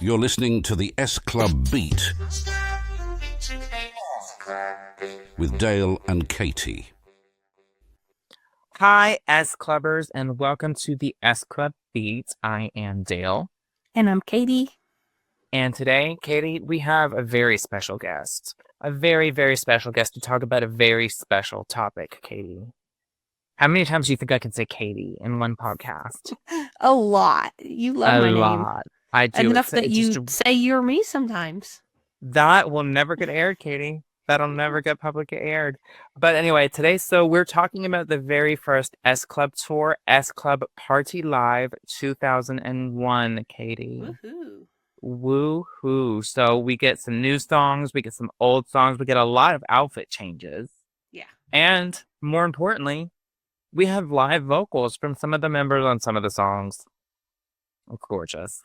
You're listening to the SClubBeat with Dale and KATEY. Hi, S-Clubbers, and welcome to the SClubBeat. I am Dale. And I'm KATEY. And today, KATEY, we have a very special guest. A very, very special guest to talk about a very special topic, KATEY. How many times do you think I can say KATEY in one podcast? A lot. You love my name. A lot. I do. Enough that you say you're me sometimes. That will never get aired, KATEY. That'll never get publicly aired. But anyway, today, so we're talking about the very first S-Club tour, S-Club Party Live 2001, KATEY. Woohoo. Woohoo. So we get some new songs, we get some old songs, we get a lot of outfit changes. Yeah. And more importantly, we have live vocals from some of the members on some of the songs. Gorgeous.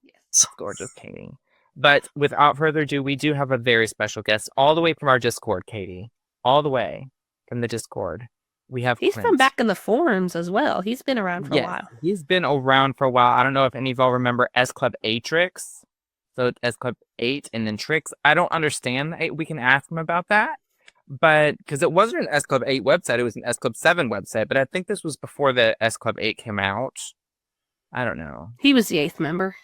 Yes. Gorgeous, KATEY. But without further ado, we do have a very special guest all the way from our Discord, KATEY. All the way from the Discord. We have He's Clint. from back in the forums as well. He's been around for a while. He's been around for a while. I don't know if any of y'all remember S-Club Atrix. So it's S-Club 8 and then Trix. I don't understand the 8. We can ask him about that. But because it wasn't an S-Club 8 website, it was an S-Club 7 website. But I think this was before the S-Club 8 came out. I don't know. He was the 8th member.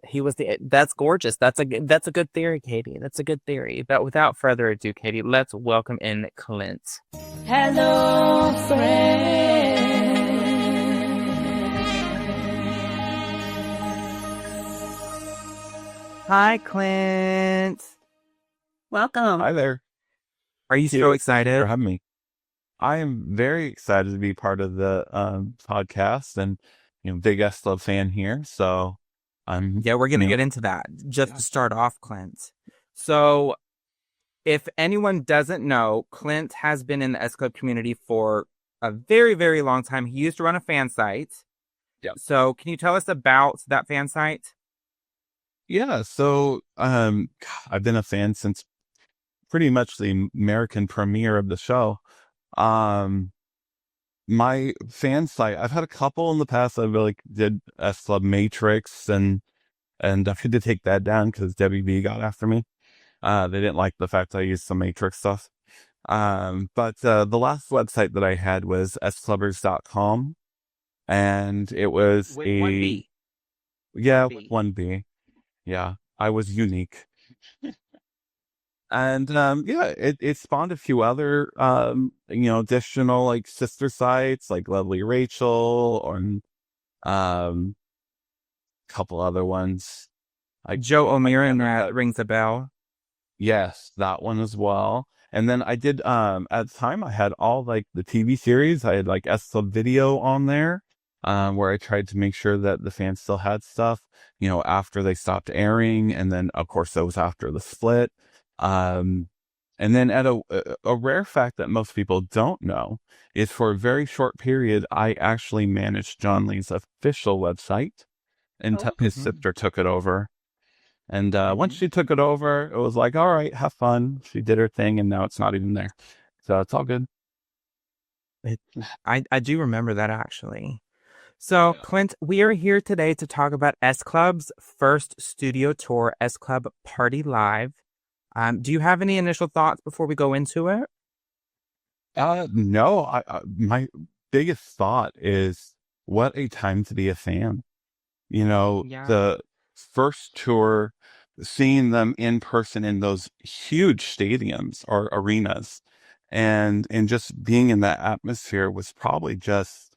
He was the. That's gorgeous. That's a good theory, KATEY. That's a good theory. But without further ado, KATEY, let's welcome in Clint. Hello, friend. Hi, Clint. Welcome. Hi there. Are you so excited for having me? I am very excited to be part of the podcast, and big S-Club fan here. So we're gonna get into that just to start off, Clint. So, if anyone doesn't know, Clint has been in the S-Club community for a very, very long time. He used to run a fan site. Yeah. So, can you tell us about that fan site? Yeah. So, I've been a fan since pretty much the American premiere of the show. My fan site, I've had a couple in the past. I did S-Club Matrix, and I had to take that down because WB got after me. They didn't like the fact I used some Matrix stuff. But the last website that I had was SClubbers.com, and it was with 1B. Yeah, with 1B. Yeah, I was unique. And it spawned a few other additional like sister sites like Lovely Rachel or couple other ones. Like Joe O'Meara rings a bell. Yes, that one as well. And then I did at the time I had all like the TV series. I had like S-Club Video on there, where I tried to make sure that the fans still had stuff, after they stopped airing, and then of course that was after the split. And then at a rare fact that most people don't know is for a very short period, I actually managed John Lee's official website until his sister took it over. And once she took it over, it was like, all right, have fun. She did her thing, and now it's not even there. So it's all good. I do remember that, actually. So, Clint, we are here today to talk about S-Club's first studio tour, S-Club Party Live. Do you have any initial thoughts before we go into it? No, my biggest thought is what a time to be a fan. The first tour, seeing them in person in those huge stadiums or arenas and just being in that atmosphere was probably just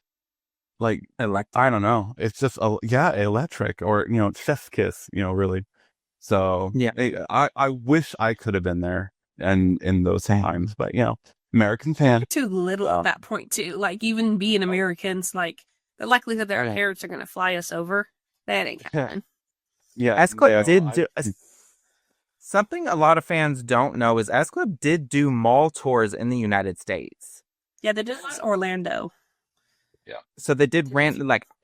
like, I don't know. It's just, electric or, chef's kiss, really. So yeah, I wish I could have been there and in those times, but American fan. Too little at that point too. Like even being Americans, like the likelihood that our parents are going to fly us over, that ain't happening. Yeah, S-Club did do something a lot of fans don't know is S-Club did do mall tours in the United States. Yeah, they did Orlando. Yeah, so they did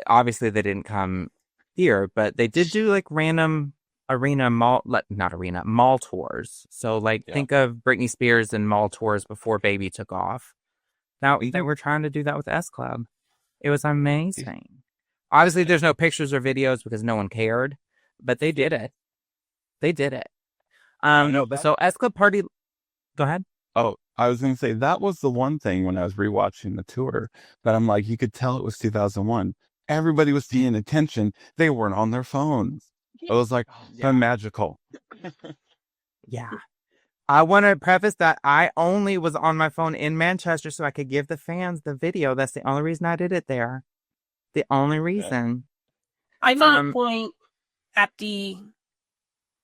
obviously they didn't come here, but they did do like random mall tours. So think of Britney Spears and mall tours before Baby took off. Now they were trying to do that with S-Club. It was amazing. Obviously, there's no pictures or videos because no one cared. but they did it. They did it. No, that- So S Club Party. Go ahead. Oh, I was going to say that was the one thing when I was rewatching the tour that I'm like, you could tell it was 2001. Everybody was paying attention. They weren't on their phones. It was like, magical. Yeah. I want to preface that I only was on my phone in Manchester so I could give the fans the video. That's the only reason I did it there. The only reason. I found a point at the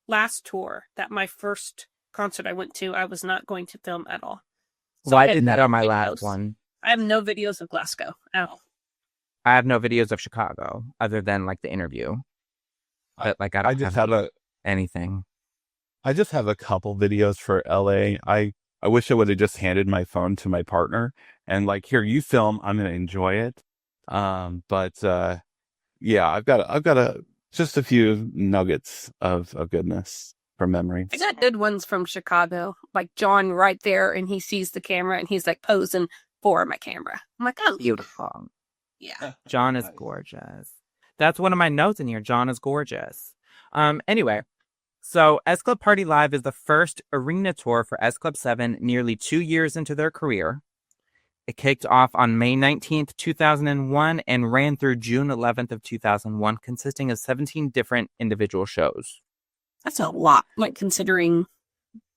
last tour that my first concert I went to, I was not going to film at all. So I had did that no on my videos. last one. I have no videos of Glasgow at all. I have no videos of Chicago other than like the interview. But like I just have anything. I just have a couple videos for LA. I wish I would have just handed my phone to my partner and like, here, you film. I'm going to enjoy it. Yeah, I've got just a few nuggets of goodness from memory. I got good ones from Chicago, like John right there, and he sees the camera and he's like posing for my camera. I'm like, oh, Beautiful. yeah. John is gorgeous. That's one of my notes in here. John is gorgeous. Anyway, so S Club Party Live is the first arena tour for S Club 7 nearly 2 years into their career. It kicked off on May 19th, 2001 and ran through June 11th of 2001, consisting of 17 different individual shows. That's a lot, like considering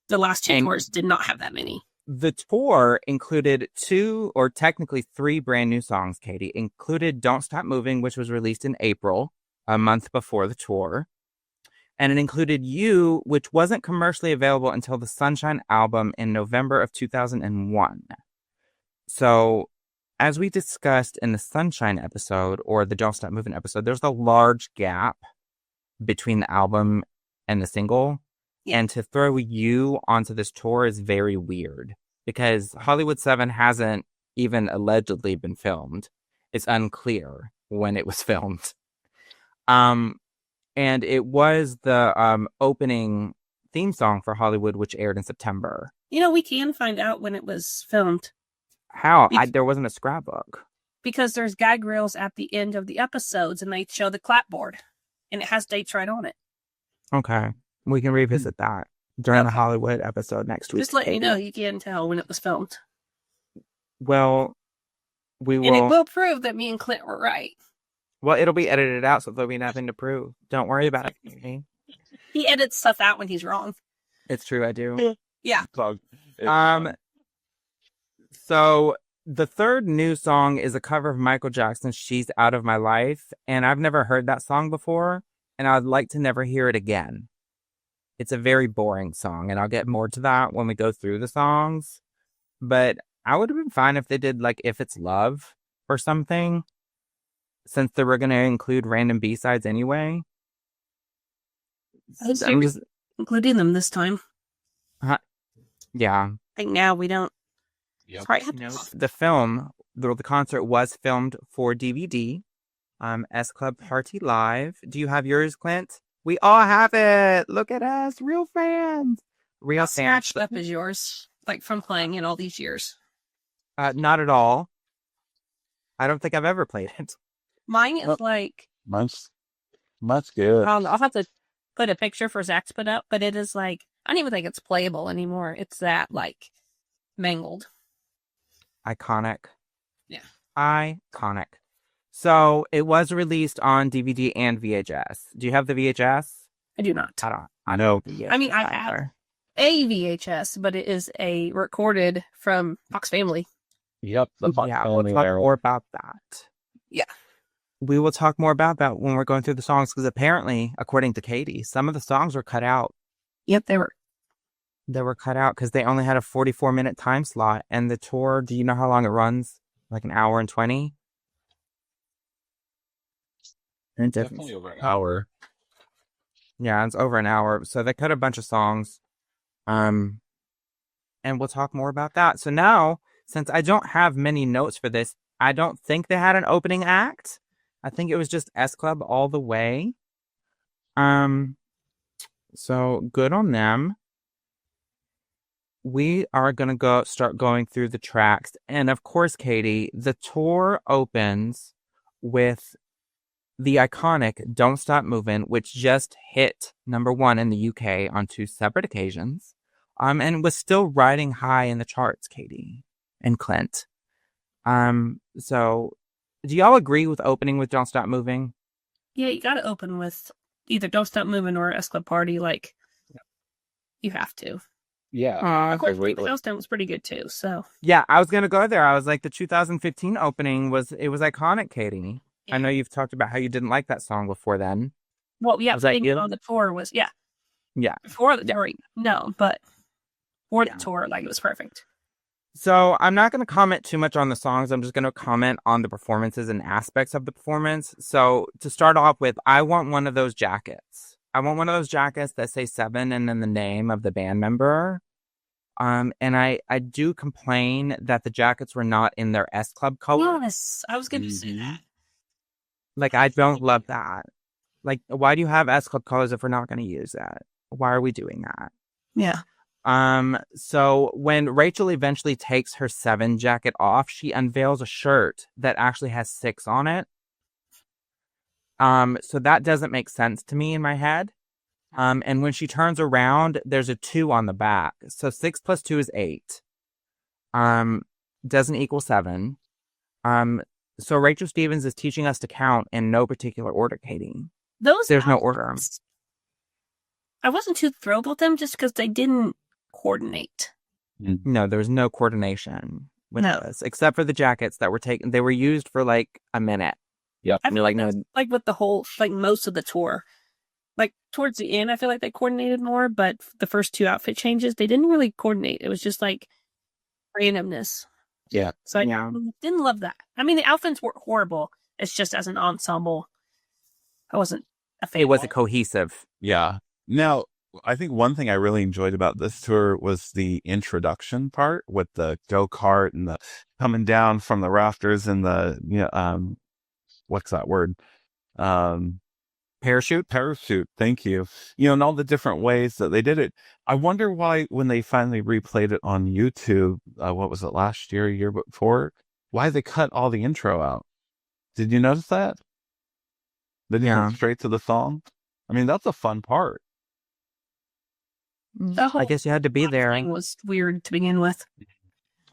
the last two And- tours did not have that many. The tour included 2 or technically 3 brand new songs, Katie. Included Don't Stop Moving, which was released in April, a month before the tour. And it included You, which wasn't commercially available until the Sunshine album in November of 2001. So, as we discussed in the Sunshine episode or the Don't Stop Moving episode, there's a large gap between the album and the single. Yeah. And to throw You onto this tour is very weird because Hollywood 7 hasn't even allegedly been filmed. It's unclear when it was filmed. And it was the opening theme song for Hollywood, which aired in September. You know, we can find out when it was filmed How? There wasn't a scrapbook. because there's gag reels at the end of the episodes and they show the clapboard and it has dates right on it. Okay. We can revisit that during the Hollywood episode next week. Just let you know, you can tell when it was filmed. Well, we will. And it will prove that me and Clint were right. Well, it'll be edited out, so there'll be nothing to prove. Don't worry about it. Okay? He edits stuff out when he's wrong. It's true, I do. Yeah. So the third new song is a cover of Michael Jackson's "She's Out of My Life," and I've never heard that song before, and I'd like to never hear it again. It's a very boring song, and I'll get more to that when we go through the songs. But I would have been fine if they did like "If It's Love" or something, since they were going to include random B-sides anyway. I'm just, Including them this time. yeah. I think now we don't. Yep. Sorry. The film, the concert was filmed for DVD. S Club Party Live. Do you have yours, Clint? We all have it. Look at us, real fans. Real fans. Scratched up as yours, like from playing in all these years. Not at all. I don't think I've ever played it. Mine is like. Mine's good. I'll have to put a picture for Zach to put up, but it is like, I don't even think it's playable anymore. It's that like mangled. Iconic. Yeah. Iconic. So it was released on DVD and VHS. Do you have the VHS? I do not. I know. I mean, I have a VHS, but it is a recorded from Fox Family. Yep. We'll talk more about that. Yeah. We will talk more about that when we're going through the songs, because apparently, according to KATEY, some of the songs were cut out. Yep, they were. They were cut out because they only had a 44-minute time slot. And the tour, do you know how long it runs? Like an hour and 20? And Definitely over an hour. Yeah, it's over an hour. So they cut a bunch of songs. And we'll talk more about that. So now, since I don't have many notes for this, I don't think they had an opening act. I think it was just S Club all the way. So good on them. We are going to start going through the tracks. And of course, KATEY, the tour opens with the iconic Don't Stop Movin', which just hit #1 in the UK on 2 separate occasions, and was still riding high in the charts, KATEY and Clint. So do y'all agree with opening with Don't Stop Moving? Yeah, you gotta open with either Don't Stop Moving or S Club Party. Like, you have to. Yeah. Of course, Great. Milestone was pretty good too. So Yeah, I was gonna go there. I was like, the 2015 opening was iconic, KATEY. I know you've talked about how you didn't like that song before then. well, yeah, Was that being you? on the tour was yeah. Before the tour, no, but for the tour, like it was perfect. So I'm not going to comment too much on the songs. I'm just going to comment on the performances and aspects of the performance. So to start off with, I want one of those jackets. I want one of those jackets that say 7 and then the name of the band member. And I do complain that the jackets were not in their S Club color. Yes, I was going to say that. Like, I don't love that. Like, why do you have S Club colors if we're not going to use that? Why are we doing that? Yeah. So when Rachel eventually takes her 7 jacket off, she unveils a shirt that actually has 6 on it. So that doesn't make sense to me in my head. And when she turns around, there's a 2 on the back. So 6 plus 2 is 8. Doesn't equal 7. So Rachel Stevens is teaching us to count in no particular order, KATEY. There's no order. I wasn't too thrilled with them just because they didn't coordinate. No, there was no coordination with No. this, except for the jackets that were taken. They were used for like a minute. Yep. I And you're like, no, like with the whole, like most of the tour. Like towards the end, I feel like they coordinated more, but the first 2 outfit changes, they didn't really coordinate. It was just like randomness. Yeah. So I Yeah. didn't love that. I mean, the outfits were horrible. It's just as an ensemble, I wasn't a fan. it wasn't cohesive. Yeah. Now, I think one thing I really enjoyed about this tour was the introduction part with the go-kart and the coming down from the rafters and the, what's that word? Parachute? Parachute. Thank you. And all the different ways that they did it. I wonder why when they finally replayed it on YouTube, what was it, last year, year before, why they cut all the intro out. Did you notice that? They didn't Yeah. go straight to the song. I mean, that's a fun part. The whole I guess you had to be there. thing was weird to begin with.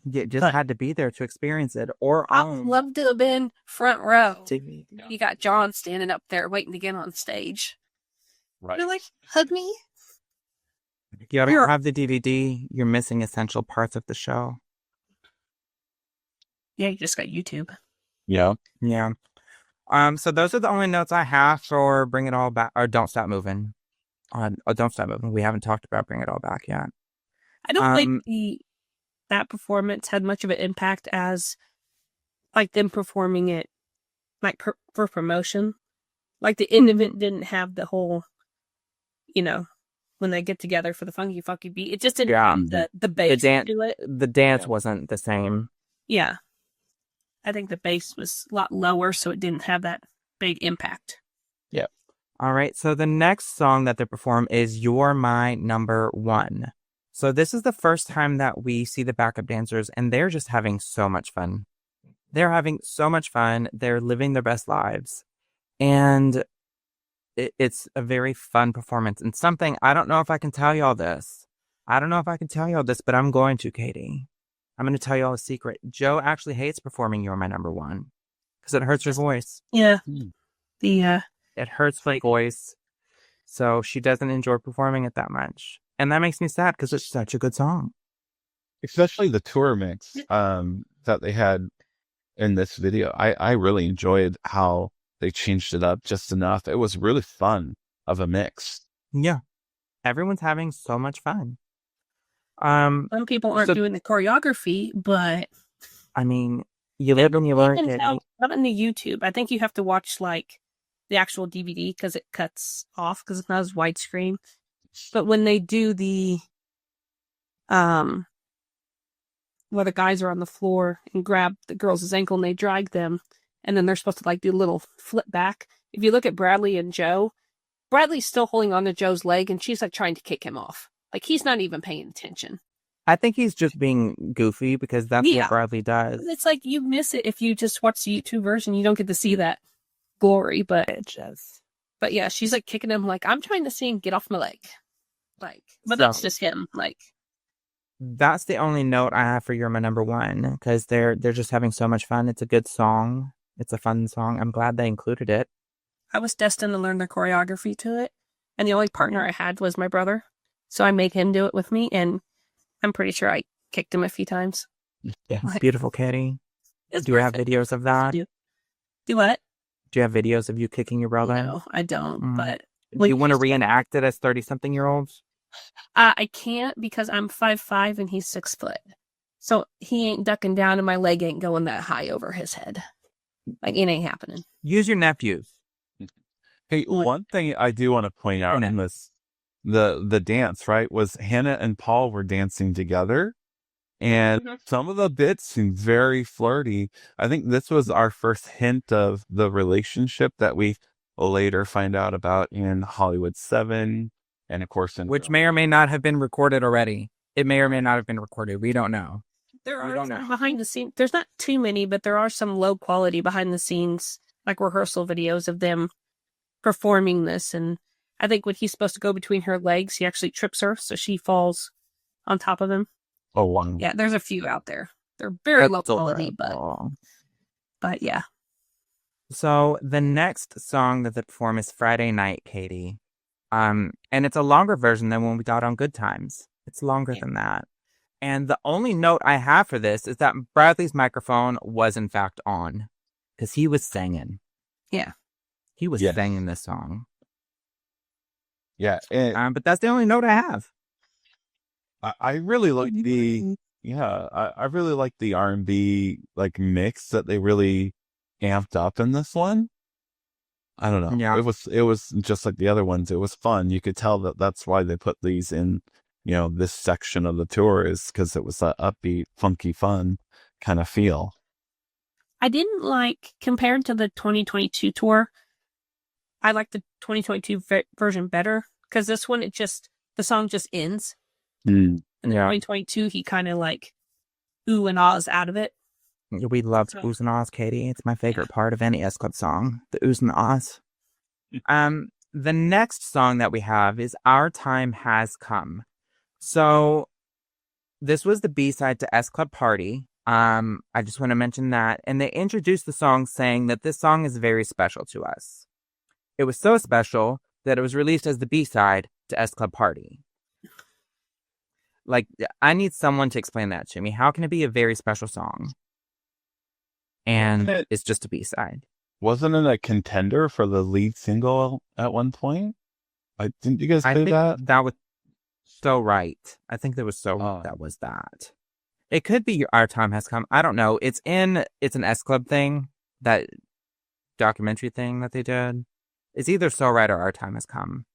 You just But- had to be there to experience it. Or I would love to have been front row. TV. You got John standing up there waiting to get on stage. Right. You're like, hug me. If you don't You're- have the DVD, you're missing essential parts of the show. Yeah, you just got YouTube. Yeah. Yeah. So those are the only notes I have for Bring It All Back, or Don't Stop Moving. Don't Stop Moving. We haven't talked about Bring It All Back yet. I don't think that performance had much of an impact as like them performing it like for promotion. Like the end of it didn't have the whole, when they get together for the funky beat. It just didn't have the bass dan- to it. The dance wasn't the same. Yeah. I think the bass was a lot lower, so it didn't have that big impact. All right, so the next song that they perform is You're My Number One. So this is the first time that we see the backup dancers, and they're just having so much fun. They're having so much fun. They're living their best lives. And it's a very fun performance. And something, I don't know if I can tell y'all this. But I'm going to, KATEY. I'm going to tell y'all a secret. Joe actually hates performing You're My Number One because it hurts her voice. Yeah. It hurts her voice. So she doesn't enjoy performing it that much. And that makes me sad because it's such a good song. Especially the tour mix that they had in this video. I really enjoyed how they changed it up just enough. It was really fun of a mix. Yeah. Everyone's having so much fun. Some people aren't doing the choreography, but I mean, you live and you learn. can tell, not on the YouTube. I think you have to watch like the actual DVD because it cuts off because it's not as widescreen. But when they do the where the guys are on the floor and grab the girls' ankle and they drag them, and then they're supposed to like do a little flip back. If you look at Bradley and Joe, Bradley's still holding on to Joe's leg and she's like trying to kick him off. Like he's not even paying attention. I think he's just being goofy because that's Yeah. what Bradley does. It's like you miss it if you just watch the YouTube version. You don't get to see that. gory, but yeah, she's like kicking him like, I'm trying to sing, get off my leg. Like, but that's just him. Like, that's the only note I have for You're My Number One, because they're just having so much fun. It's a good song. It's a fun song. I'm glad they included it. I was destined to learn the choreography to it, and the only partner I had was my brother, so I made him do it with me, and I'm pretty sure I kicked him a few times. Yeah, it's beautiful, Katie. Do you have videos of that? Do what? Do you have videos of you kicking your brother? No, I don't. But do you want to reenact it as 30-something-year-olds? I can't because I'm 5'5" and he's 6 foot. So he ain't ducking down and my leg ain't going that high over his head. Like, it ain't happening. Use your nephews. Hey, one thing I do want to point out in this, the dance, right, was Hannah and Paul were dancing together. And some of the bits seem very flirty. I think this was our first hint of the relationship that we later find out about in Hollywood 7. And of course, which may or may not have been recorded already. It may or may not have been recorded. We don't know. There are some behind the scenes. There's not too many, but there are some low quality behind the scenes, like rehearsal videos of them performing this. And I think when he's supposed to go between her legs, he actually trips her, so she falls on top of him. Oh, wow. Yeah, there's a few out there. They're very low quality, but yeah. So the next song that they perform is Friday Night, Katie. And it's a longer version than when we got on Good Times. It's longer than that. And the only note I have for this is that Bradley's microphone was in fact on, because he was singing. Yeah. He was singing this song. Yeah. But that's the only note I have. I really like I really like the R&B like mix that they really amped up in this one. I don't know. Yeah. It was just like the other ones. It was fun. You could tell that that's why they put these in, this section of the tour, is because it was that upbeat, funky, fun kind of feel. I didn't like, compared to the 2022 tour, I like the 2022 version better, because this one, the song just ends. Mm. And in 2022, he kind of like ooh and ahs out of it. We loved oohs and ahs, Katie. It's my favorite part of any S-Club song, the oohs and ahs. The next song that we have is Our Time Has Come. So this was the B-side to S-Club Party. I just want to mention that. And they introduced the song saying that this song is very special to us. It was so special that it was released as the B-side to S-Club Party. Like, I need someone to explain that to me. How can it be a very special song? And it's just a B-side. Wasn't it a contender for the lead single at one point? Didn't you guys say that? That was so right. I think that was that was that. It could be Our Time Has Come. I don't know. It's an S-Club thing, that documentary thing that they did. It's either So Right or Our Time Has Come.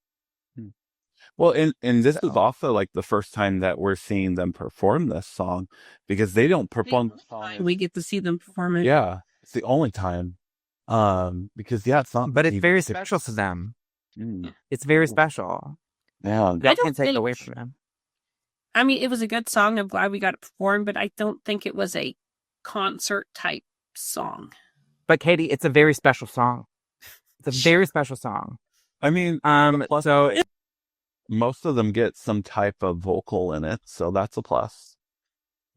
Well, and this is also like the first time that we're seeing them perform this song, because they don't perform the song. We get to see them perform it. Yeah, it's the only time. Because it's not. But it's very special to them. It's very special. Yeah, I can't take it away from them. I mean, it was a good song. I'm glad we got it performed, but I don't think it was a concert type song. But Katie, it's a very special song. It's a very special song. I mean, most of them get some type of vocal in it, so that's a plus.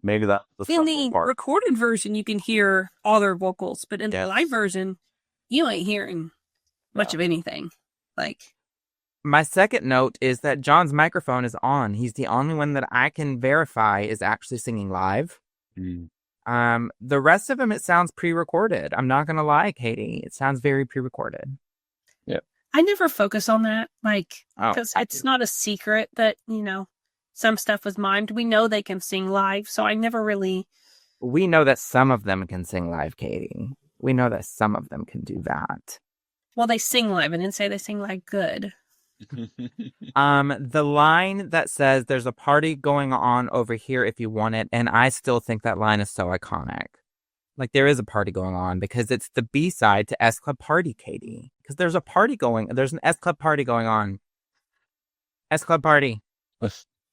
Maybe that's the in the part. Recorded version, you can hear all their vocals, but in the live version, you ain't hearing much of anything. Like, my second note is that John's microphone is on. He's the only one that I can verify is actually singing live. The rest of them, it sounds pre-recorded. I'm not gonna lie, Katie. It sounds very pre-recorded. I never focus on that, like, because it's not a secret that, some stuff was mimed. We know they can sing live, so I never really... We know that some of them can sing live, Katie. We know that some of them can do that. Well, they sing live. I didn't say they sing live good. The line that says, there's a party going on over here if you want it, and I still think that line is so iconic. Like, there is a party going on, because it's the B-side to S-Club Party, Katie. Because there's an S-Club Party going on. S-Club Party.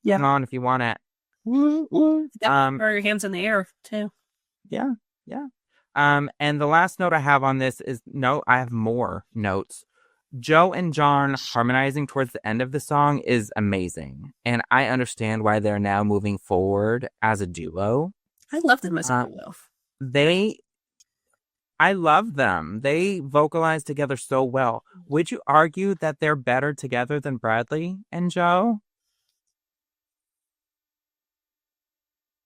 Yeah. Come on if you want it. Throw your hands in the air, too. Yeah. And the last note I have on this is I have more notes. Joe and John harmonizing towards the end of the song is amazing. And I understand why they're now moving forward as a duo. I love them as a duo. I love them. They vocalize together so well. Would you argue that they're better together than Bradley and Joe?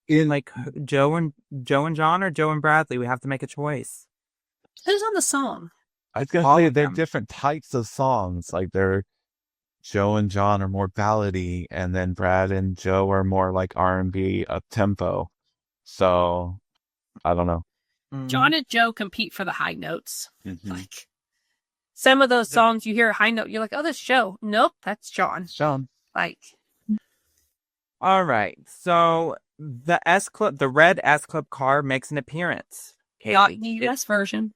In like Joe and John or Joe and Bradley, we have to make a choice. Who's on the song? I was gonna say they're different types of songs. Like Joe and John are more ballady, and then Brad and Joe are more like R&B up tempo. So I don't know. John and Joe compete for the high notes. Mhm. Like some of those songs, you hear a high note, you're like, "Oh, that's Joe." Nope, that's John. John. Like, all right. So the red S Club car makes an appearance. not in the US version.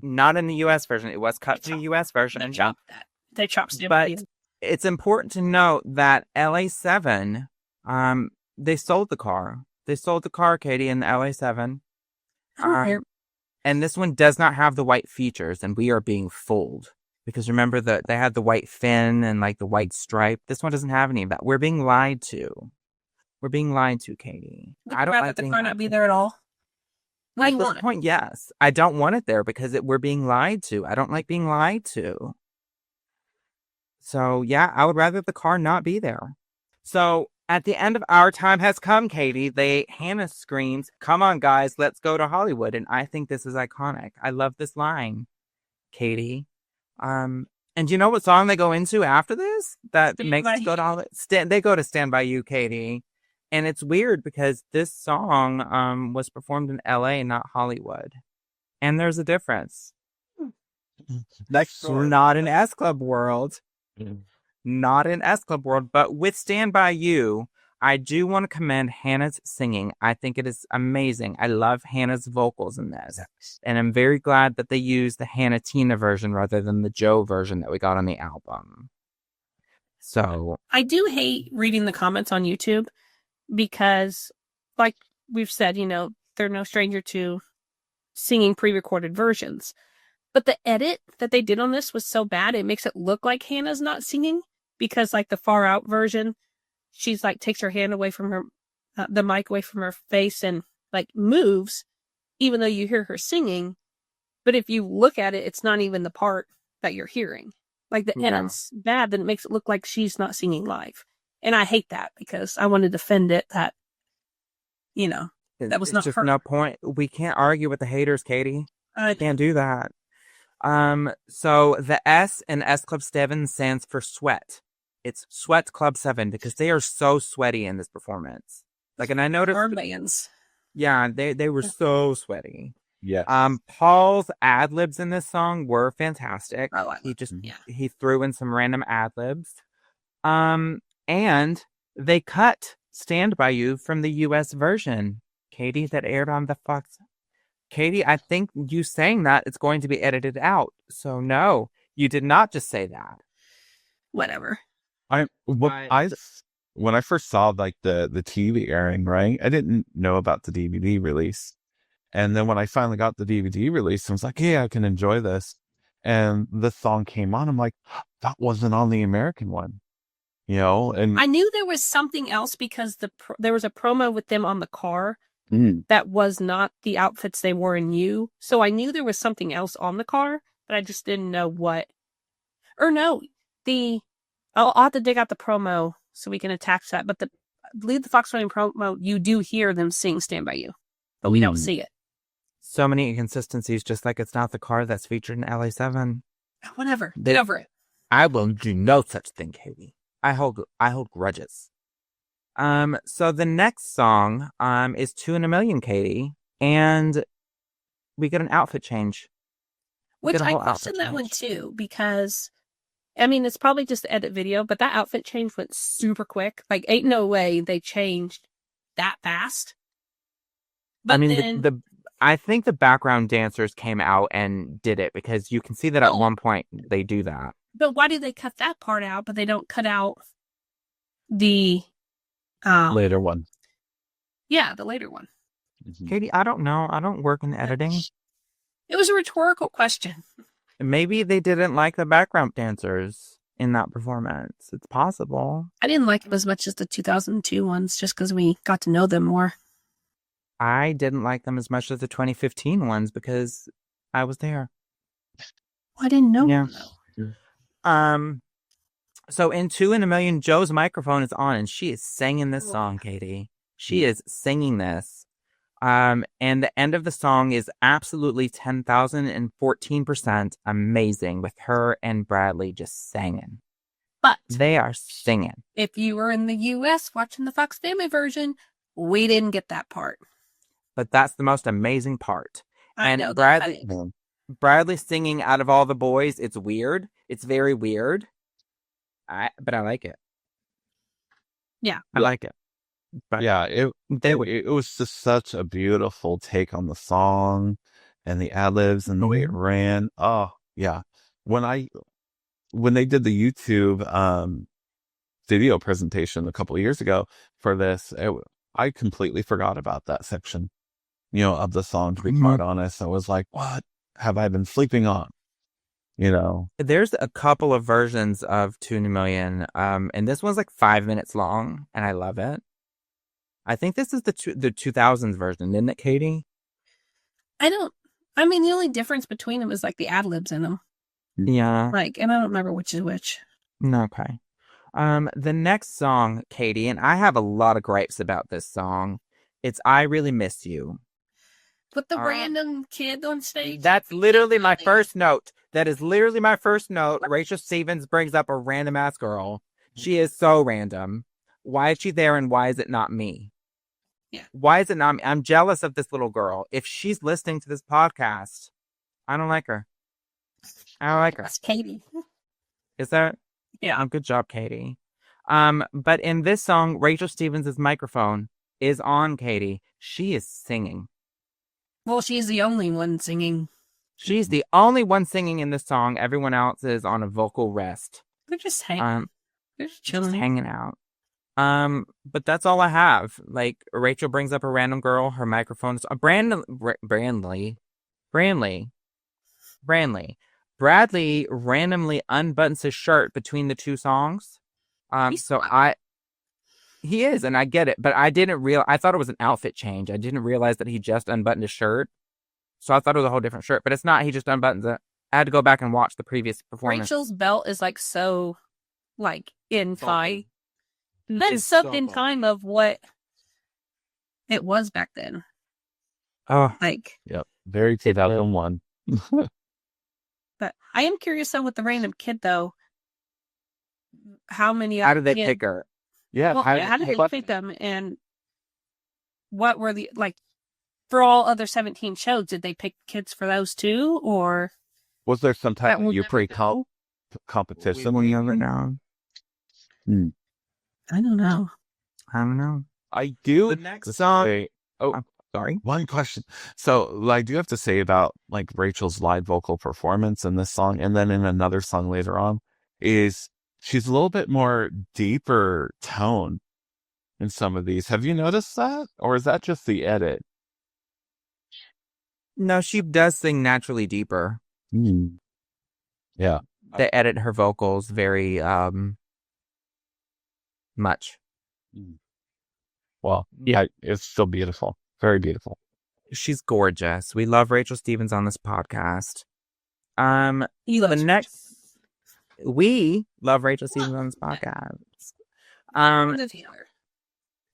Not in the US version. It was cut to the US version. They chopped that. They chopped it. But it's important to note that LA7, they sold the car. They sold the car, Katie, in the LA7. And this one does not have the white features, and we are being fooled. Because remember that they had the white fin and like the white stripe. This one doesn't have any of that. We're being lied to. We're being lied to, Katie. I don't like the car not be there at all. At this point, yes. I don't want it there because we're being lied to. I don't like being lied to. So, yeah, I would rather the car not be there. So, at the end of our time has come, Katie. Hannah screams, "Come on, guys, let's go to Hollywood." And I think this is iconic. I love this line, Katie. And do you know what song they go into after this? That makes us go to Hollywood? They go to Stand By You, Katie. And it's weird because this song was performed in LA, not Hollywood. And there's a difference. Next So not in S Club world. Not in S Club world. But with Stand By You, I do want to commend Hannah's singing. I think it is amazing. I love Hannah's vocals in this. And I'm very glad that they used the Hannah Tina version rather than the Joe version that we got on the album. So I do hate reading the comments on YouTube. Because, like we've said, they're no stranger to singing pre-recorded versions. But the edit that they did on this was so bad, it makes it look like Hannah's not singing. Because, like, the far out version, she's, like, takes her hand away from her, the mic away from her face and, like, moves, even though you hear her singing. But if you look at it, it's not even the part that you're hearing. Like, the edit's bad, then it makes it look like she's not singing live. And I hate that because I want to defend it that, that was not just her. No point. We can't argue with the haters, Katie. Can't do that. So the S in S Club 7 stands for sweat. It's Sweat Club 7 because they are so sweaty in this performance. Like, and I noticed Armbands. Yeah, they were so sweaty. Yeah. Paul's ad libs in this song were fantastic. Oh, He threw in some random ad libs. And they cut Stand By You from the US version, Katie, that aired on the Fox. Katie, I think you saying that it's going to be edited out. So no, you did not just say that. Whatever. When I first saw like the TV airing, right? I didn't know about the DVD release. And then when I finally got the DVD release, I was like, "Hey, I can enjoy this." And the song came on. I'm like, that wasn't on the American one. And I knew there was something else because there was a promo with them on the car that was not the outfits they wore in You. So I knew there was something else on the car, but I just didn't know what. Or no, I'll have to dig out the promo so we can attach that. But the Fox Running promo, you do hear them sing Stand By You, but we don't see it. So many inconsistencies, just like it's not the car that's featured in LA7. Whatever. Get over it. I will do no such thing, Katie. I hold grudges. So the next song is 2 in a Million, Katie, and we get an outfit change. Which I questioned that one too, because it's probably just the edit video, but that outfit change went super quick. Like, ain't no way they changed that fast. But I think the background dancers came out and did it because you can see that at one point they do that. But why do they cut that part out, but they don't cut out the later one? Yeah, the later one. Katie, I don't know. I don't work in editing. It was a rhetorical question. Maybe they didn't like the background dancers in that performance. It's possible. I didn't like them as much as the 2002 ones just because we got to know them more. I didn't like them as much as the 2015 ones because I was there. I didn't know Yeah. them, though. So in 2 in a Million, Joe's microphone is on and she is singing this song, Katie. She is singing this. And the end of the song is absolutely 10,014% amazing with her and Bradley just singing. But They are singing. if you were in the US watching the Fox Family version, we didn't get that part. But that's the most amazing part. I And know Bradley, that. Bradley singing out of all the boys, it's weird. It's very weird. But I like it. Yeah. I like it. But Yeah, they would. it was just such a beautiful take on the song and the ad-libs and the way it ran. Oh, yeah. When they did the YouTube video presentation a couple of years ago for this, I completely forgot about that section, of the song, to be quite honest. I was like, what have I been sleeping on? There's a couple of versions of 2 in a Million, and this one's like 5 minutes long, and I love it. I think this is the 2000s version, isn't it, Katie? The only difference between them is like the ad-libs in them. Yeah. And I don't remember which is which. Okay. The next song, Katie, and I have a lot of gripes about this song. It's I Really Miss You. Put the All right. random kid on stage. That's literally my first note. That is literally my first note. Rachel Stevens brings up a random ass girl. She is so random. Why is she there and why is it not me? Yeah. Why is it not me? I'm jealous of this little girl. If she's listening to this podcast, I don't like her. I don't like her. That's Katie. Is that? Yeah. Good job, Katie. But in this song, Rachel Stevens' microphone is on Katie. She is singing. Well, she's the only one singing. She's the only one singing in this song. Everyone else is on a vocal rest. They're just hanging. They're just chilling. Just hanging out. But that's all I have. Like, Rachel brings up a random girl. Her microphone is Bradley randomly unbuttons his shirt between the two songs. He is, and I get it, but I thought it was an outfit change. I didn't realize that he just unbuttoned his shirt. So I thought it was a whole different shirt, but it's not. He just unbuttons it. I had to go back and watch the previous performance. Rachel's belt is so in time. That's so in time of what it was back then. Oh, Yep. Very 2001. But I am curious though with the random kid though. How many? How did they pick her? Yeah. Well, how did they pick them? And what were the for all other 17 shows? Did they pick kids for those too, or was there some type of competition? We never know. I don't know. I do. The next song. Sorry. One question. So I do have to say about Rachel's live vocal performance in this song, and then in another song later on, is she's a little bit more deeper tone in some of these. Have you noticed that, or is that just the edit? No, she does sing naturally deeper. Yeah. They edit her vocals very much. Well, yeah, it's still beautiful. Very beautiful. She's gorgeous. We love Rachel Stevens on this podcast. We love Rachel Stevens on this podcast.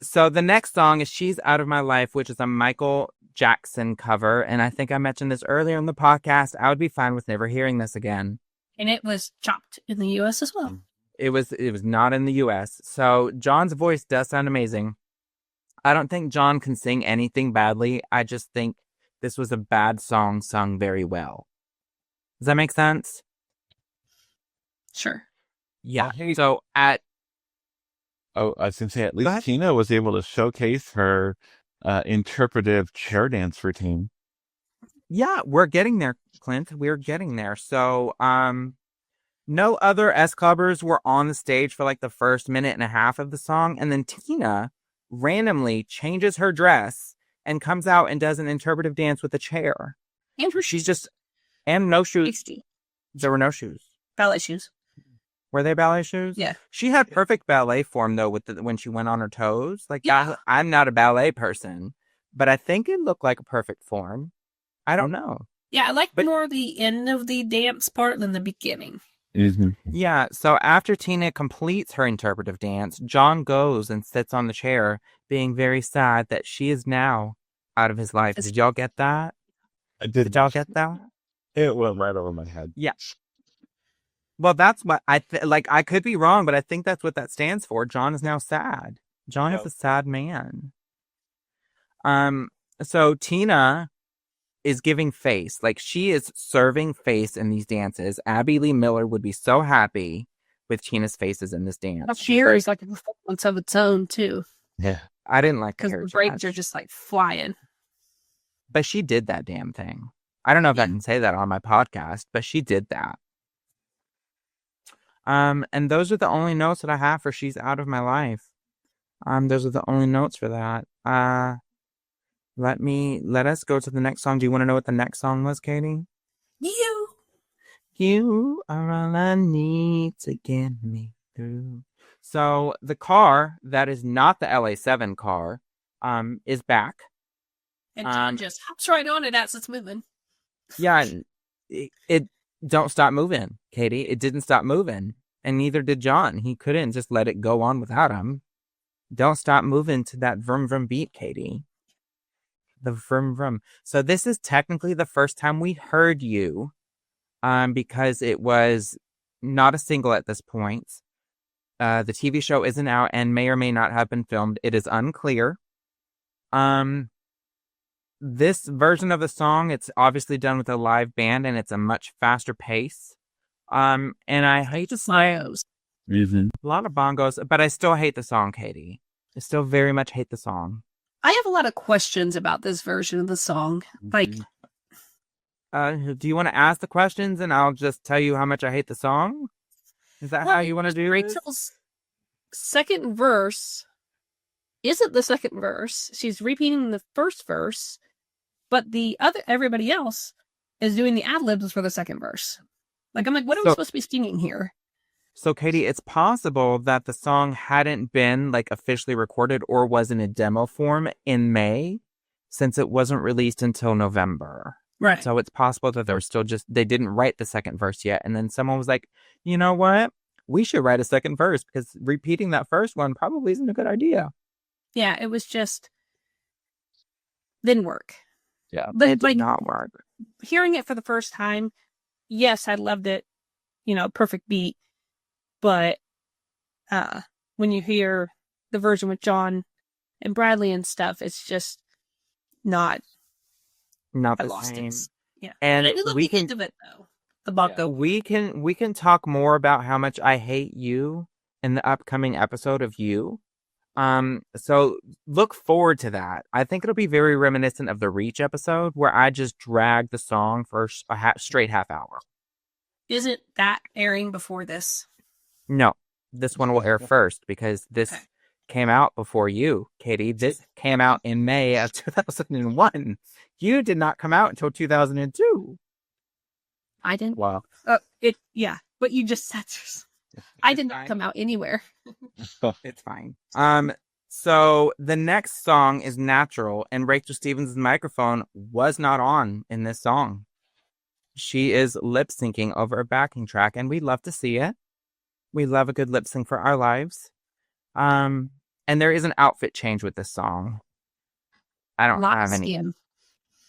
So the next song is She's Out of My Life, which is a Michael Jackson cover. And I think I mentioned this earlier in the podcast. I would be fine with never hearing this again. And it was chopped in the U.S. as well. It was not in the U.S. So John's voice does sound amazing. I don't think John can sing anything badly. I just think this was a bad song sung very well. Does that make sense? Sure. Yeah. I was going to say, at least Tina was able to showcase her interpretive chair dance routine. Yeah, we're getting there, Clint. We're getting there. So, no other S-Clubbers were on the stage for the first minute and a half of the song. And then Tina randomly changes her dress and comes out and does an interpretive dance with a chair. And her She's just, and no shoes. tasty. There were no shoes. Ballet shoes. Were they ballet shoes? Yeah. She had perfect ballet form though when she went on her toes. Like Yeah. I'm not a ballet person, but I think it looked like a perfect form. I don't know. Yeah, I like But- more the end of the dance part than the beginning. Yeah, so after Tina completes her interpretive dance, John goes and sits on the chair, being very sad that she is now out of his life. Did y'all get that? I Did y'all get that? It went right over my head. Yeah. Well, that's what I I could be wrong, but I think that's what that stands for. John is now sad. John is Yep. a sad man. So Tina is giving face. Like, she is serving face in these dances. Abby Lee Miller would be so happy with Tina's faces in this dance. Here is like a performance of its own, too. Yeah. I didn't like Because her the breaks jazz, are just like flying. but she did that damn thing. I don't know if I can say that on my podcast, but she did that. And those are the only notes that I have for She's Out of My Life. Those are the only notes for that. Let us go to the next song. Do you want to know what the next song was, Katie? You are all I need to get me through. So the car that is not the LA7 car, is back. And John just hops right on it as it's moving. Yeah, it don't stop moving, Katie. It didn't stop moving, and neither did John. He couldn't just let it go on without him. Don't stop moving to that vroom vroom beat, Katie. The vroom vroom. So this is technically the first time we heard you, because it was not a single at this point. The TV show isn't out and may or may not have been filmed. It is unclear. This version of the song, it's obviously done with a live band and it's a much faster pace. And I hate to say a lot of bongos, but I still hate the song, Katie. I still very much hate the song. I have a lot of questions about this version of the song. Like, do you want to ask the questions and I'll just tell you how much I hate the song? Is that how you want to do it? Rachel's second verse isn't the second verse. She's repeating the first verse, but everybody else is doing the ad-libs for the second verse. Like, I'm like, what are we supposed to be singing here? So, Katie, it's possible that the song hadn't been like officially recorded or was in a demo form in May, since it wasn't released until November. Right. So it's possible that they didn't write the second verse yet. And then someone was like, you know what? We should write a second verse because repeating that first one probably isn't a good idea. Yeah, it was just didn't work. Yeah, But, it did like, not work. Hearing it for the first time, yes, I loved it. Perfect beat. But when you hear the version with John and Bradley and stuff, it's just not Not I the lost same. it. Yeah. And I love we the end can of it though. The bongo. we can talk more about how much I hate you in the upcoming episode of You. So look forward to that. I think it'll be very reminiscent of the Reach episode where I just dragged the song for a straight half hour. Isn't that airing before this? No, this one will air first because this Okay. came out before You, Katie. This came out in May of 2001. You did not come out until 2002. I didn't. Wow. What you just said. I did not come out anywhere. It's fine. So the next song is Natural, and Rachel Stevens' microphone was not on in this song. She is lip syncing over a backing track, and we love to see it. We love a good lip sync for our lives. And there is an outfit change with this song. I don't have any. Skin.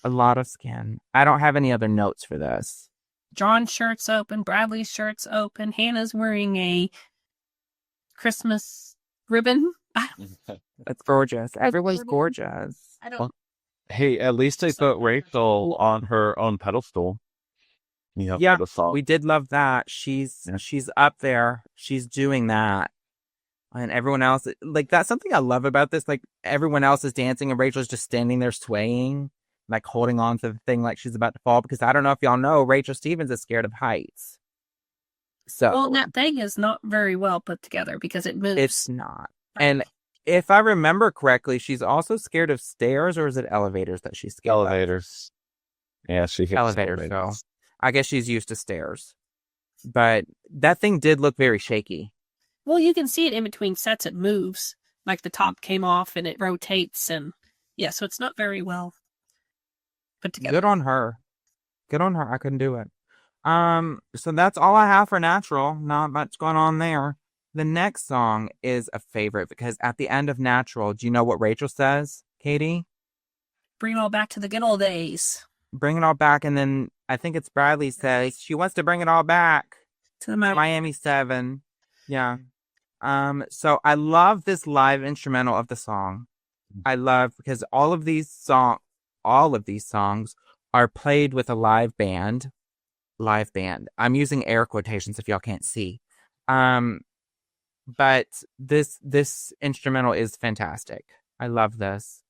A lot of skin. I don't have any other notes for this. John's shirt's open. Bradley's shirt's open. Hannah's wearing a Christmas ribbon. It's gorgeous. Everyone's gorgeous. I don't. Well, hey, at least they put Rachel on her own pedestal. Yeah, for the song. we did love that. She's up there. She's doing that. And everyone else, like, that's something I love about this. Like, everyone else is dancing and Rachel's just standing there swaying, like holding on to the thing like she's about to fall. Because I don't know if y'all know, Rachel Stevens is scared of heights. So Well, that thing is not very well put together because it moves. it's not. And if I remember correctly, she's also scared of stairs, or is it elevators that she's scared of? Elevators. Yeah, she hates Elevators, so I guess she's used to stairs. But that thing did look very shaky. Well, you can see it in between sets. It moves. Like the top came off and it rotates. And yeah, so it's not very well put together. Good on her. Good on her. I couldn't do it. So that's all I have for Natural. Not much going on there. The next song is a favorite because at the end of Natural, do you know what Rachel says, Katie? Bring it all back to the good old days. Bring it all back. And then I think it's Bradley says she wants to bring it all back To the Miami 7. Yeah. So I love this live instrumental of the song. I love because all of these songs are played with a live band. Live band. I'm using air quotations if y'all can't see. But this instrumental is fantastic. I love this.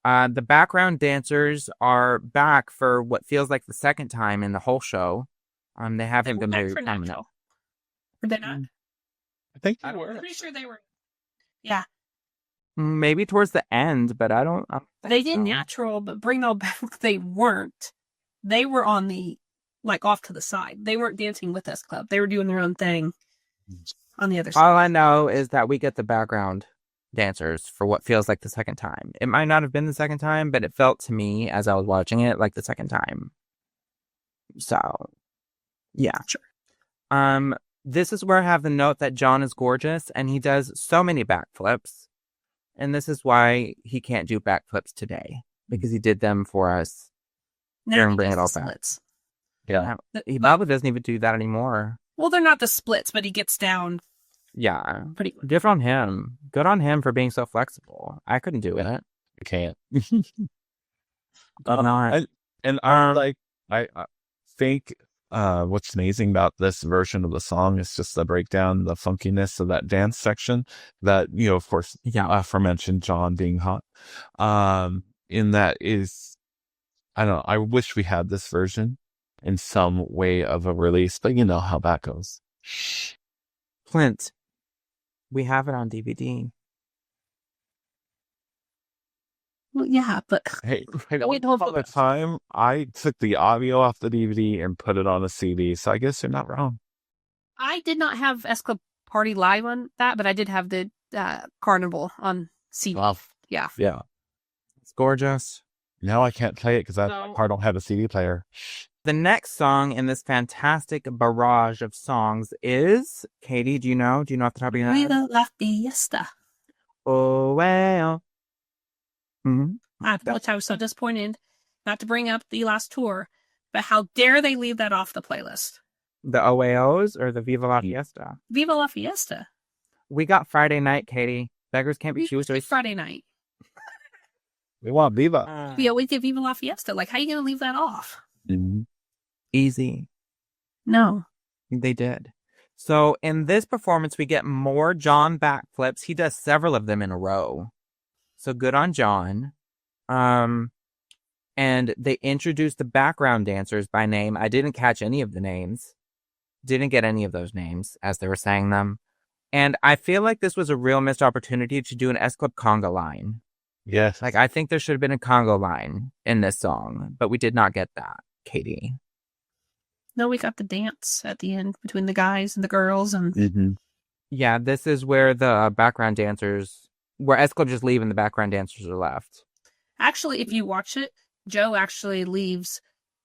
The background dancers are back for what feels like the second time in the whole show. They haven't been very prominent. Were they not? I think I'm pretty sure they were. Yeah. Maybe towards the end, but I don't They did so. Natural, but Bring It All Back, they weren't. They were on the, like, off to the side. They weren't dancing with S Club. They were doing their own thing on the other side. All I know is that we get the background dancers for what feels like the second time. It might not have been the second time, but it felt to me as I was watching it like the second time. So, yeah. Sure. This is where I have the note that John is gorgeous and he does so many backflips. And this is why he can't do backflips today because he did them for us. Now Bring he it all does the back. splits. Yeah. He probably doesn't even do that anymore. Well, they're not the splits, but he gets down Yeah. pretty quick. Good on him. Good on him for being so flexible. I couldn't do it. You can't. Good on. I think what's amazing about this version of the song is just the breakdown, the funkiness of that dance section that, of course, aforementioned John being hot. In that is, I don't know, I wish we had this version in some way of a release, but you know how that goes. Clint, we have it on DVD. Well, yeah, but Hey, we don't all the time I took the audio off the DVD and put it on a CD, so I guess you're not wrong. I did not have S Club Party Live on that, but I did have the Carnival on CD. Yeah. Yeah. It's gorgeous. Now I can't play it because I don't have a CD player. The next song in this fantastic barrage of songs is, Katie, do you know? Do you know off the top of your head? Viva la fiesta. Oh, well. I apologize. I was so disappointed not to bring up the last tour, but how dare they leave that off the playlist? The OAOs or the Viva La Fiesta? Viva la fiesta. We got Friday night, Katie. Beggars can't be We choosers. Friday night. We want Viva. We always get Viva la fiesta. Like, how are you going to leave that off? Easy. No. They did. So in this performance, we get more John backflips. He does several of them in a row. So good on John. And they introduced the background dancers by name. I didn't catch any of the names. Didn't get any of those names as they were saying them. And I feel like this was a real missed opportunity to do an S Club conga line. Yes. Like, I think there should have been a conga line in this song, but we did not get that, Katie. No, we got the dance at the end between the guys and the girls. And Yeah, this is where the background dancers, where S Club just leave and the background dancers are left. actually, if you watch it, Joe actually leaves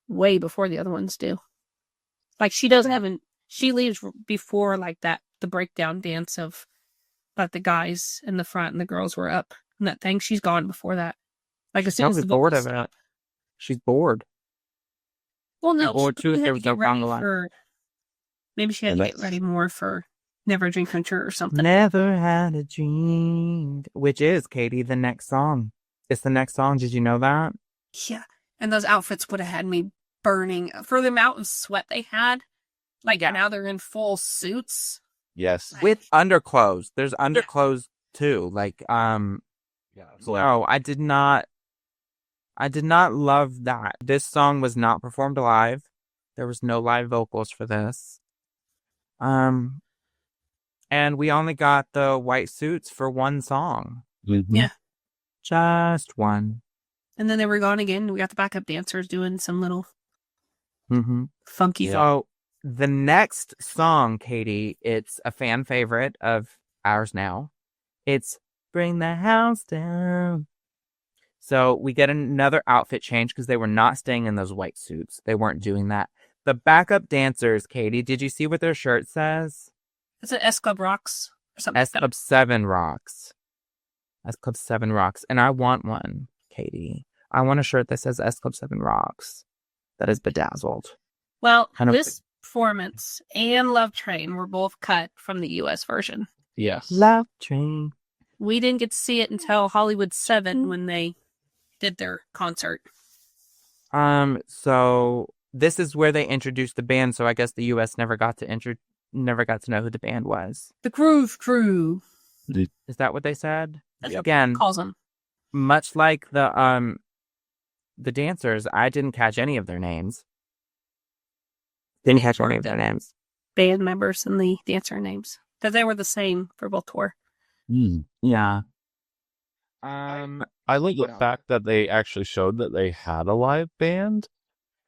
way before the other ones do. Like, she leaves before, like, the breakdown dance of, like, the guys in the front and the girls were up. And that thing, she's gone before that. Like, as soon as She's the bored vocals of it. stop. She's bored. Well, no, Or she two, had there to was get no ready conga line. for. Maybe she had to get ready more for Never Drink Hunter or something. Never had a dream. Which is, Katie, the next song. It's the next song. Did you know that? Yeah, and those outfits would have had me burning for the amount of sweat they had. Like, now they're in full suits. Yes. With underclothes. There's underclothes too. Like, no, I did not love that. This song was not performed live. There was no live vocals for this. And we only got the white suits for one song. Mhm. Yeah. Just one. And then they were gone again. We got the backup dancers doing some little Mm-hmm. funky. Yeah. So the next song, Katie, it's a fan favorite of ours now. It's Bring the House Down. So we get another outfit change because they were not staying in those white suits. They weren't doing that. The backup dancers, Katie, did you see what their shirt says? Is it S Club Rocks or something? S Club 7 Rocks. S Club 7 Rocks. And I want one, Katie. I want a shirt that says S Club 7 Rocks. That is bedazzled. Well, Kind of- this performance and Love Train were both cut from the US version. Yes. Love Train. We didn't get to see it until Hollywood 7 when they did their concert. So this is where they introduced the band, so I guess the US never got to know who the band was. The Groove Crew Is that what they said? That's Again, calls them. much like the dancers, I didn't catch any of their names. Didn't catch any of their names. Band members and the dancer names. Because they were the same for both tour. Yeah. I like the fact that they actually showed that they had a live band.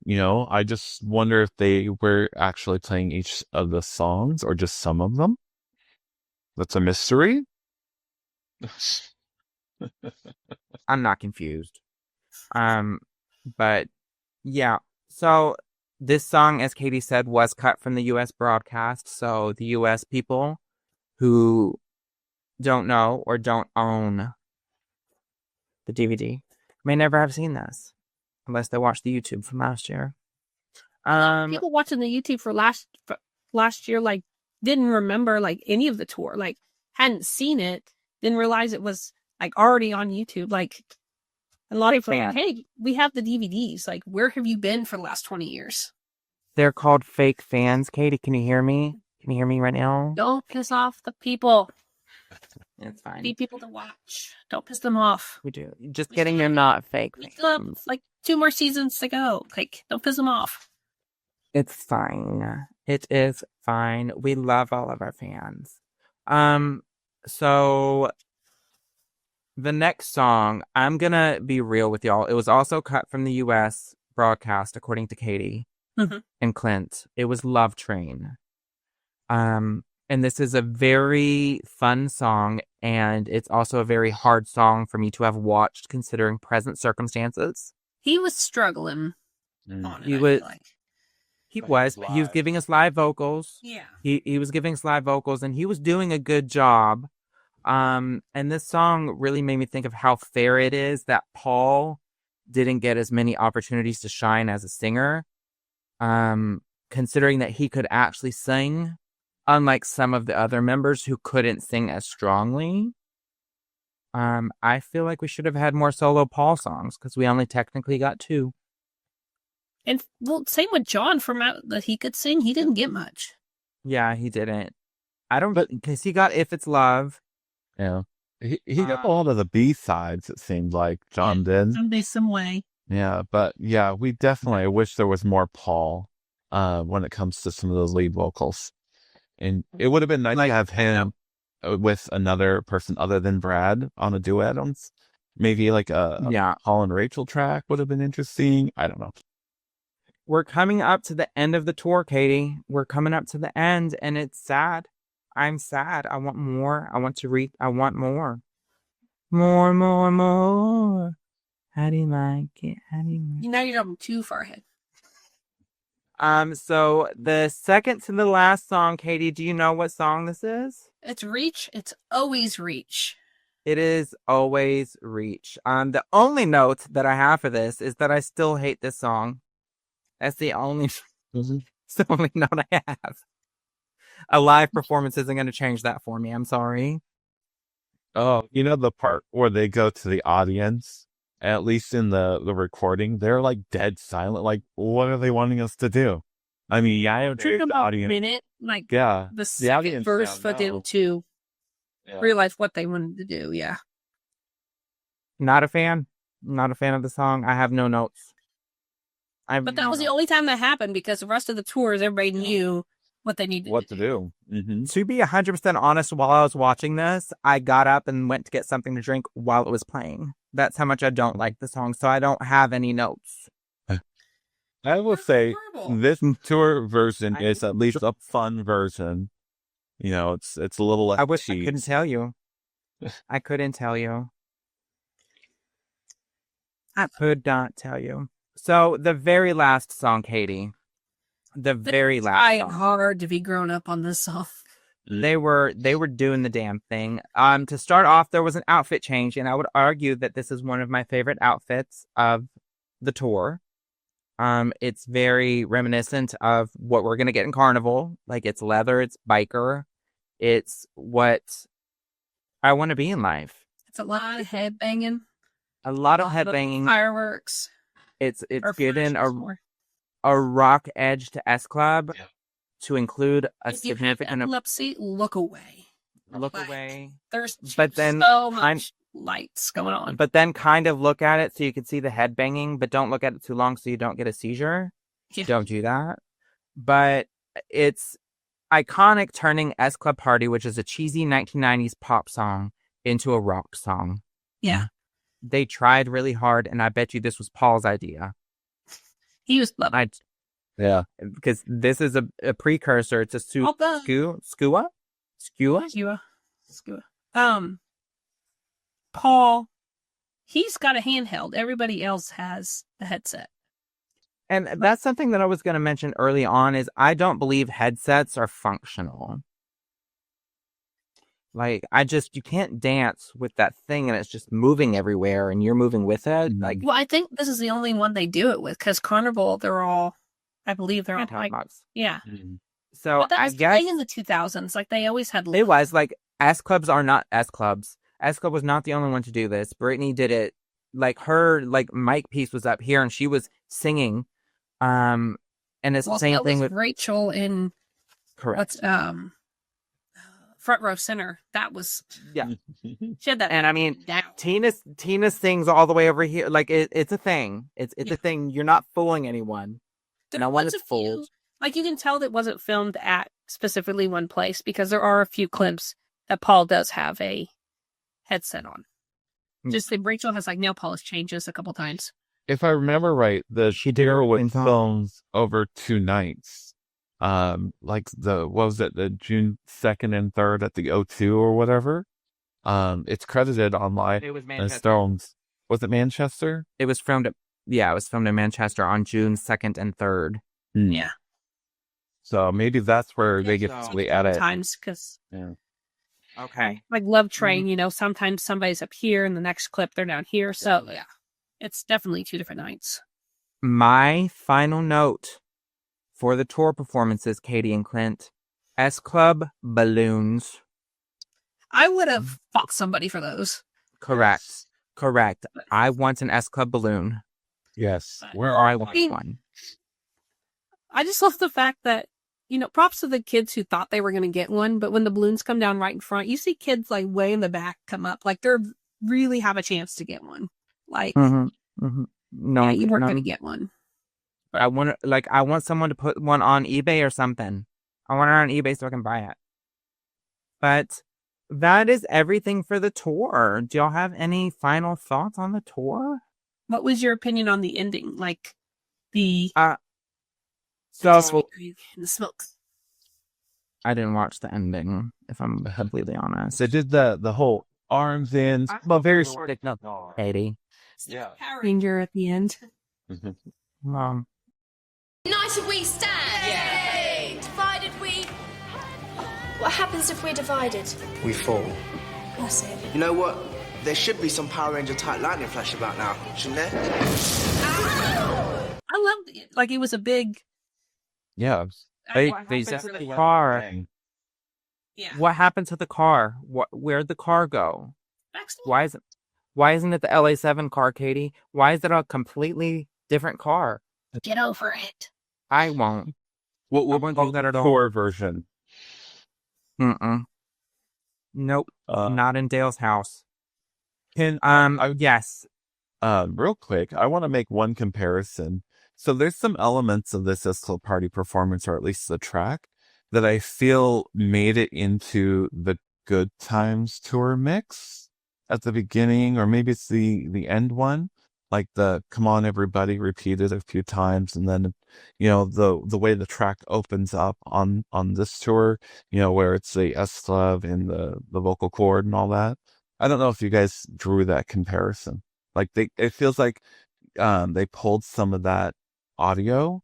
You know, I just wonder if they were actually playing each of the songs or just some of them. That's a mystery. I'm not confused. But yeah. So this song, as Katie said, was cut from the US broadcast. So the US people who don't know or don't own the DVD may never have seen this unless they watched the YouTube from last year. People watching the YouTube for last year, like, didn't remember, like, any of the tour. Like, hadn't seen it, didn't realize it was, like, already on YouTube. Like, a lot of people are like, hey, we have the DVDs. Like, where have you been for the last 20 years? They're called fake fans. Katie, can you hear me? Can you hear me right now? Don't piss off the people. It's fine. Need people to watch. Don't piss them off. We do. Just kidding, they're not fake We still have, fans. like, 2 more seasons to go. Like, don't piss them off. It's fine. It is fine. We love all of our fans. So the next song, I'm gonna be real with y'all. It was also cut from the US broadcast, according to Katie and Clint. It was Love Train. And this is a very fun song, and it's also a very hard song for me to have watched considering present circumstances. He was struggling on it. He I was- feel like. He But was. he's He was live. giving us live vocals. Yeah. He was giving us live vocals, and he was doing a good job. And this song really made me think of how fair it is that Paul didn't get as many opportunities to shine as a singer. Considering that he could actually sing, unlike some of the other members who couldn't sing as strongly. I feel like we should have had more solo Paul songs because we only technically got 2. And, well, same with John from out that he could sing. He didn't get much. Yeah, he didn't. I don't, because he got If It's Love. Yeah. He got a lot of the B-sides, it seemed like John did. Someday, some way. Yeah, but yeah, we definitely, I wish there was more Paul when it comes to some of those lead vocals. And it would have been nice to have him with another person other than Brad on a duet. Maybe like a Paul and Rachel track would have been interesting. I don't know. We're coming up to the end of the tour, Katie. We're coming up to the end, and it's sad. I'm sad. I want more. I want more. More. How do you like it? Now you're jumping too far ahead. So the second to the last song, Katie, do you know what song this is? It's Reach. It's always Reach. It is Always Reach. The only note that I have for this is that I still hate this song. That's the only, it's the only note I have. A live performance isn't going to change that for me. I'm sorry. Oh, you know the part where they go to the audience, at least in the recording, they're like dead silent. Like, what are they wanting us to do? I mean, yeah, I Took agree with the about a audience. minute, like Yeah. the second audience verse don't for them know. to Yeah. realize what they wanted to do. Yeah. Not a fan. Not a fan of the song. I have no notes. But that was the only time that happened because the rest of the tours, everybody knew what they need to what do. to do. Mm-hmm. To be 100% honest, while I was watching this, I got up and went to get something to drink while it was playing. That's how much I don't like the song, so I don't have any notes. I will say horrible. this tour version is at least a fun version. You know, it's a little less I wish I cheap. couldn't tell you. I couldn't tell you. I could not tell you. So the very last song, Katie. The very last Trying song. hard to be grown up on this song. They were doing the damn thing. To start off, there was an outfit change, and I would argue that this is one of my favorite outfits of the tour. It's very reminiscent of what we're gonna get in Carnival. Like, it's leather, it's biker, it's what I want to be in life. It's a lot of head banging, A lot of headbanging. fireworks. It's or given flashes more. a rock edge to S Club Yeah. to include a If you have significant epilepsy, look away. look Like, away. There's But then so I'm- much lights going on. But then kind of look at it so you can see the head banging, but don't look at it too long so you don't get a seizure. Yeah. Don't do that. But it's iconic turning S Club Party, which is a cheesy 1990s pop song, into a rock song. Yeah. They tried really hard, and I bet you this was Paul's idea. He was loving Yeah. Because this is a precursor. It's a Although- skua? Paul, he's got a handheld. Everybody else has a headset. And that's something that I was going to mention early on is I don't believe headsets are functional. Like, you can't dance with that thing and it's just moving everywhere and you're moving with it. Like, Well, I think this is the only one they do it with because Carnival, I believe they're all like, yeah. Mm-hmm. so But that I was the guess thing in the 2000s. Like they always had. it was like S Clubs are not S Clubs. S Club was not the only one to do this. Brittany did it. Like her, mic piece was up here and she was singing. And it's the same thing with Rachel in correct. what's Front Row Center. That was Yeah. she had that. And I mean, down. Tina sings all the way over here. Like it's a thing. It's Yeah. a thing. You're not fooling anyone. No one was is a few- fooled. Like you can tell that wasn't filmed at specifically one place because there are a few clips that Paul does have a headset on. Mm. Just that Rachel has like nail polish changes a couple times. If I remember right, the She did tour was everything. filmed over 2 nights. Like what was it, the June 2nd and 3rd at the O2 or whatever. It's credited online It was as Manchester. Stones. Was it Manchester? It was filmed at in Manchester on June 2nd and 3rd. Yeah. So maybe that's where they get so- to the edit. Times because Okay. like Love Train, sometimes somebody's up here and the next clip they're down here. So yeah, it's definitely 2 different nights. My final note for the tour performances, Katie and Clint, S Club balloons. I would have fought somebody for those. Correct. Correct. I want an S Club balloon. Yes. Where I want mean- one. I just love the fact that, props to the kids who thought they were going to get one, but when the balloons come down right in front, you see kids like way in the back come up, like they're really have a chance to get one. Like, Mm-hmm. Mm-hmm. No, yeah, you weren't no. going to get one. I want someone to put one on eBay or something. I want it on eBay so I can buy it. But that is everything for the tour. Do y'all have any final thoughts on the tour? What was your opinion on the ending? Like the So the smoke. I didn't watch the ending, if I'm completely honest. They did the whole arms in. Well, very short, Katie. Yeah. Ranger at the end. Mom. United we stand! Yay! Divided we... What happens if we're divided? We fall. That's it. You know what? There should be some Power Ranger type lightning flash about now, shouldn't there? I loved it. Like it was a big. Yeah. They happened set to the the- car. Yeah. What happened to the car? Where'd the car go? Backstage. Why isn't it the LA7 car, Katie? Why is it a completely different car? Get over it. I won't. What I won't do that at all. tour version? Nope. Uh, Not in Dale's house. Can Yes. real quick, I want to make one comparison. So there's some elements of this S Club Party performance, or at least the track, that I feel made it into the Good Times tour mix at the beginning, or maybe it's the end one, like the "Come On Everybody" repeated a few times, and then the way the track opens up on this tour, where it's the S Club and the vocal chord and all that. I don't know if you guys drew that comparison. Like it feels like they pulled some of that audio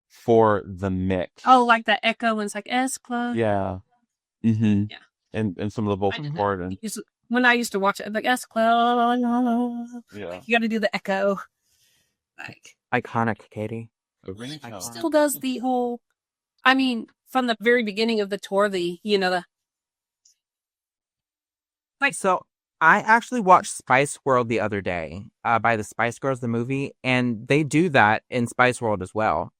for the mix. Oh, like that echo and it's like S Club. Yeah. Mm-hmm. Yeah. And some of the vocal chord and When I used to watch it, I'm like S Club. yeah. You got to do the echo. Like Iconic, Katie. still does the whole. I mean, from the very beginning of the tour, So I actually watched Spice World the other day by the Spice Girls, the movie, and they do that in Spice World as well.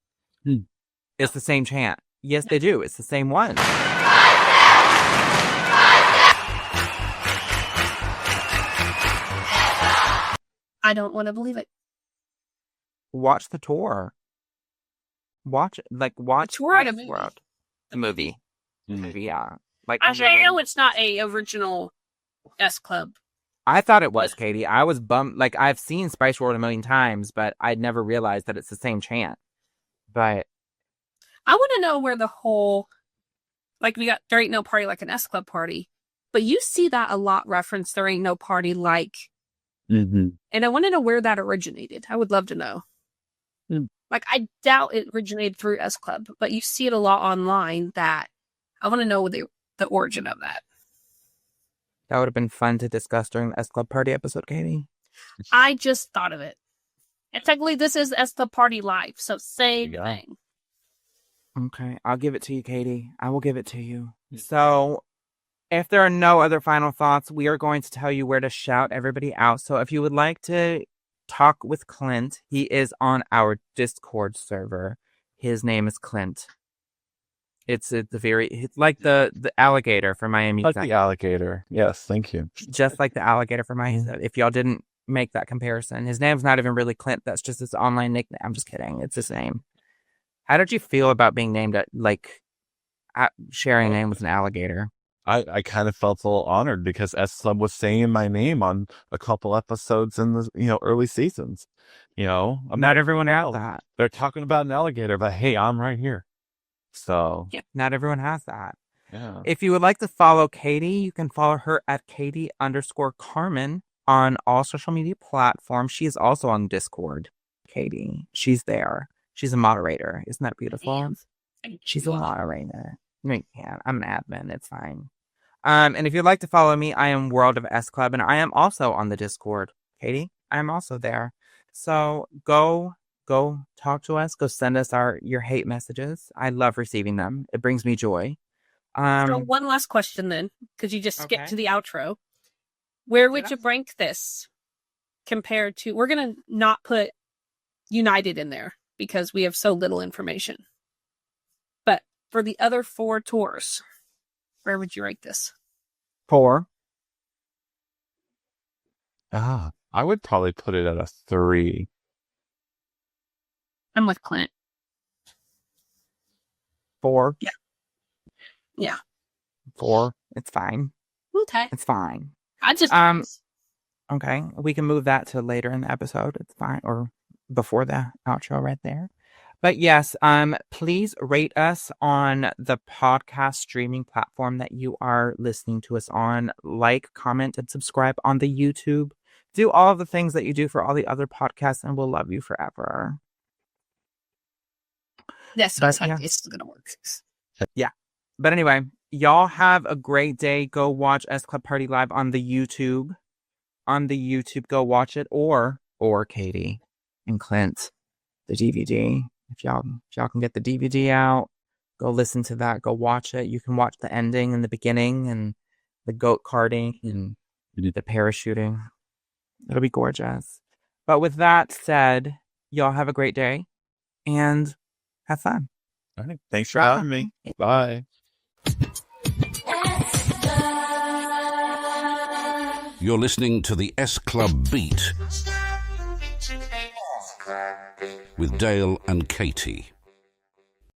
It's the same chant. Yes, they do. It's the same one. I don't want to believe it. Watch the tour. Watch it. Like, watch tour or the Spice movie? World. The movie. Yeah. Like, I know it's not a original S Club. I thought it was, Katie. I was bummed. Like, I've seen Spice World a million times, but I'd never realized that it's the same chant. But I want to know where the whole, like, we got There Ain't No Party Like an S Club Party, but you see that a lot referenced There Ain't No Party Like. Mm-hmm. And I want to know where that originated. I would love to know. Like, I doubt it originated through S Club, but you see it a lot online. That I want to know the origin of that. that would have been fun to discuss during the S Club Party episode, Katie. I just thought of it. And technically, this is S Club Party Live, so same thing. Okay, I'll give it to you, Katie. I will give it to you. So, if there are no other final thoughts, we are going to tell you where to shout everybody out. So, if you would like to talk with Clint, he is on our Discord server. His name is Clint. It's like the alligator for Miami. Like the alligator. Yes, thank you. Just like the alligator for Miami. If y'all didn't make that comparison, his name's not even really Clint. That's just his online nickname. I'm just kidding. It's his name. How did you feel about being named sharing a name with an alligator? I kind of felt a little honored because S Club was saying my name on a couple episodes in the early seasons. Not everyone has that. They're talking about an alligator, but hey, I'm right here. So Yeah, not everyone has that. yeah. If you would like to follow Katie, you can follow her at Katie_Carmen on all social media platforms. She is also on Discord. Katie, she's there. She's a moderator. Isn't that beautiful? She's a moderator. No, you can't. I'm an admin. It's fine. And if you'd like to follow me, I am World of S Club, and I am also on the Discord. Katie, I am also there. So go talk to us. Go send us your hate messages. I love receiving them. It brings me joy. So one last question then, because you just skipped to the outro. Where would you rank this compared to? We're gonna not put United in there because we have so little information. But for the other 4 tours, where would you rank this? 4. I would probably put it at a 3. I'm with Clint. 4. Yeah. 4. It's fine. Okay. It's fine. I just Okay, we can move that to later in the episode. It's fine, or before the outro right there. But yes, please rate us on the podcast streaming platform that you are listening to us on. Like, comment, and subscribe on the YouTube. Do all of the things that you do for all the other podcasts, and we'll love you forever. That's how it's gonna work. Yeah. But anyway, y'all have a great day. Go watch S Club Party Live on the YouTube. On the YouTube, go watch it, or Katie and Clint, the DVD. If y'all can get the DVD out, go listen to that. Go watch it. You can watch the ending and the beginning and the goat karting and the parachuting. It'll be gorgeous. But with that said, y'all have a great day and have fun. All right. Thanks for having me. Bye. You're listening to the S Club Beat with Dale and Katie.